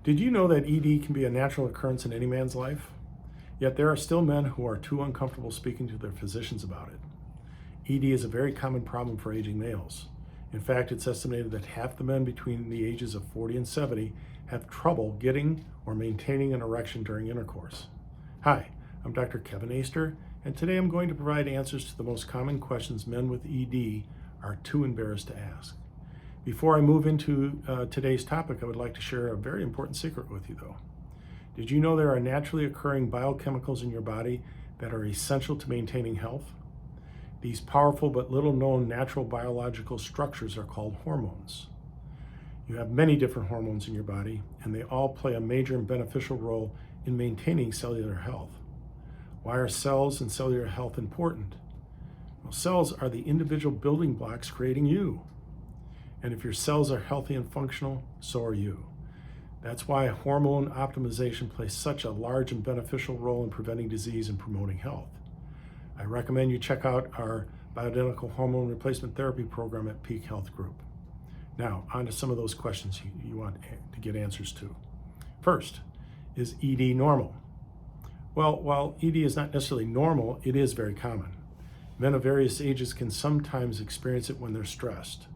Did you know that ED can be a natural occurrence in any man's life? Yet there are still men who are too uncomfortable speaking to their physicians about it. ED is a very common problem for aging males. In fact, it's estimated that half the men between the ages of 40 and 70 have trouble getting or maintaining an erection during intercourse. Hi, I'm Dr. Kevin Aister, and today I'm going to provide answers to the most common questions men with ED are too embarrassed to ask. Before I move into today's topic, I would like to share a very important secret with you though. Did you know there are naturally occurring biochemicals in your body that are essential to maintaining health? These powerful but little known natural biological structures are called hormones. You have many different hormones in your body, and they all play a major and beneficial role in maintaining cellular health. Why are cells and cellular health important? Well, cells are the individual building blocks creating you. And if your cells are healthy and functional, so are you. That's why hormone optimization plays such a large and beneficial role in preventing disease and promoting health. I recommend you check out our bioidentical hormone replacement therapy program at Peak Health Group. Now, on to some of those questions you want to get answers to. First, is ED normal? Well, while ED is not necessarily normal, it is very common. Men of various ages can sometimes experience it when they're stressed.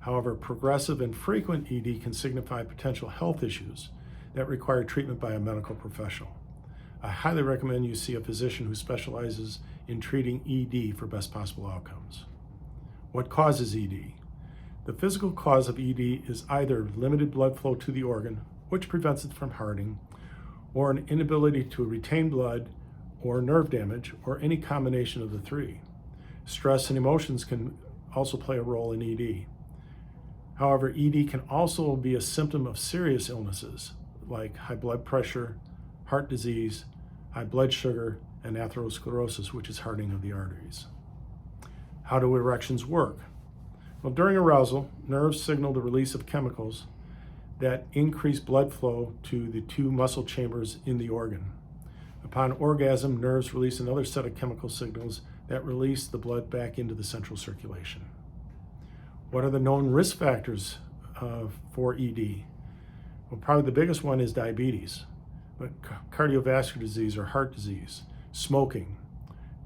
However, progressive and frequent ED can signify potential health issues that require treatment by a medical professional. I highly recommend you see a physician who specializes in treating ED for best possible outcomes. What causes ED? The physical cause of ED is either limited blood flow to the organ, which prevents it from hardening, or an inability to retain blood, or nerve damage, or any combination of the three. Stress and emotions can also play a role in ED. However, ED can also be a symptom of serious illnesses like high blood pressure, heart disease, high blood sugar, and atherosclerosis, which is hardening of the arteries. How do erections work? Well, during arousal, nerves signal the release of chemicals that increase blood flow to the two muscle chambers in the organ. Upon orgasm, nerves release another set of chemical signals that release the blood back into the central circulation. What are the known risk factors for ED? Well, probably the biggest one is diabetes, but cardiovascular disease or heart disease, smoking,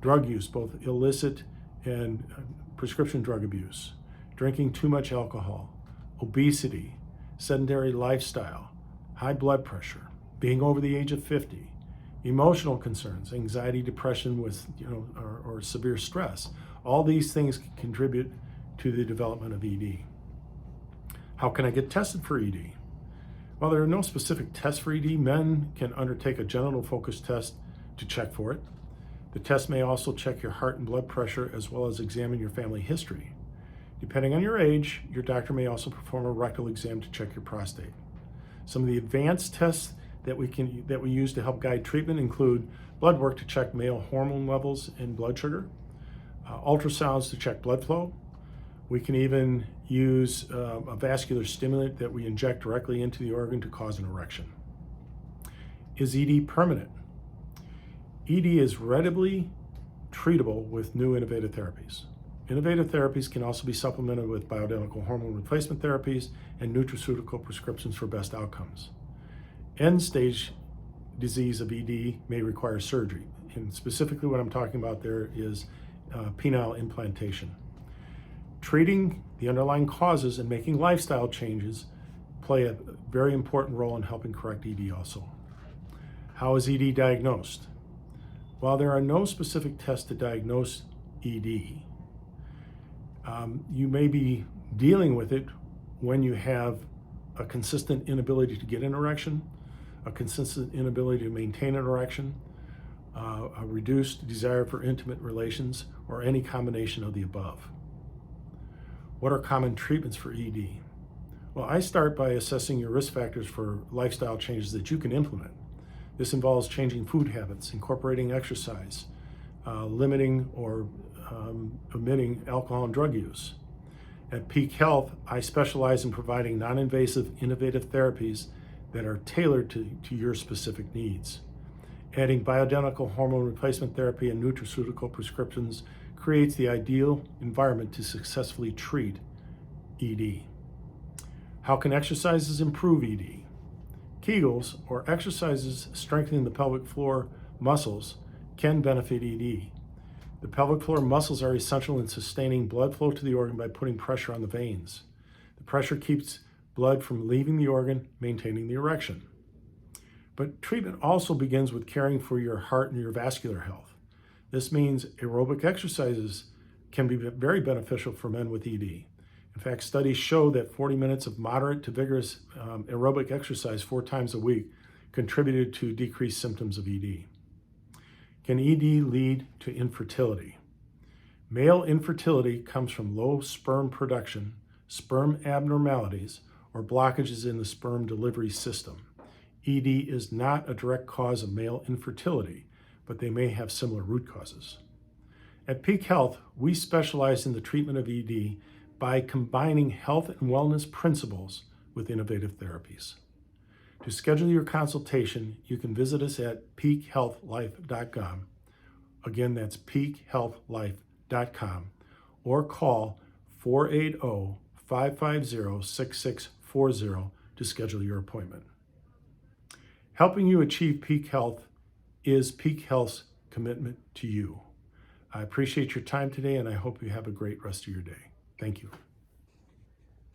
drug use, both illicit and prescription drug abuse, drinking too much alcohol, obesity, sedentary lifestyle, high blood pressure, being over the age of 50, emotional concerns, anxiety, depression with or severe stress. All these things can contribute to the development of ED. How can I get tested for ED? While there are no specific tests for ED, men can undertake a genital focus test to check for it. The test may also check your heart and blood pressure as well as examine your family history. Depending on your age, your doctor may also perform a rectal exam to check your prostate. Some of the advanced tests that we use to help guide treatment include blood work to check male hormone levels and blood sugar, ultrasounds to check blood flow. We can even use a vascular stimulant that we inject directly into the organ to cause an erection. Is ED permanent? ED is readily treatable with new innovative therapies. Innovative therapies can also be supplemented with bioidentical hormone replacement therapies and nutraceutical prescriptions for best outcomes. End-stage disease of ED may require surgery, and specifically what I'm talking about there is penile implantation. Treating the underlying causes and making lifestyle changes play a very important role in helping correct ED also. How is ED diagnosed? While there are no specific tests to diagnose ED, you may be dealing with it when you have a consistent inability to get an erection, a consistent inability to maintain an erection, a reduced desire for intimate relations, or any combination of the above. What are common treatments for ED? Well, I start by assessing your risk factors for lifestyle changes that you can implement. This involves changing food habits, incorporating exercise, limiting or omitting alcohol and drug use. At Peak Health, I specialize in providing non-invasive, innovative therapies that are tailored to your specific needs. Adding bioidentical hormone replacement therapy and nutraceutical prescriptions creates the ideal environment to successfully treat ED. How can exercises improve ED? Kegels, or exercises strengthening the pelvic floor muscles, can benefit ED. The pelvic floor muscles are essential in sustaining blood flow to the organ by putting pressure on the veins. The pressure keeps blood from leaving the organ, maintaining the erection. But treatment also begins with caring for your heart and your vascular health. This means aerobic exercises can be very beneficial for men with ED. In fact, studies show that 40 minutes of moderate to vigorous aerobic exercise 4 times a week contributed to decreased symptoms of ED. Can ED lead to infertility? Male infertility comes from low sperm production, sperm abnormalities, or blockages in the sperm delivery system. ED is not a direct cause of male infertility, but they may have similar root causes. At Peak Health, we specialize in the treatment of ED by combining health and wellness principles with innovative therapies. To schedule your consultation, you can visit us at peakhealthlife.com. Again, that's peakhealthlife.com, or call 480-550-6640 to schedule your appointment. Helping you achieve peak health is Peak Health's commitment to you. I appreciate your time today, and I hope you have a great rest of your day. Thank you.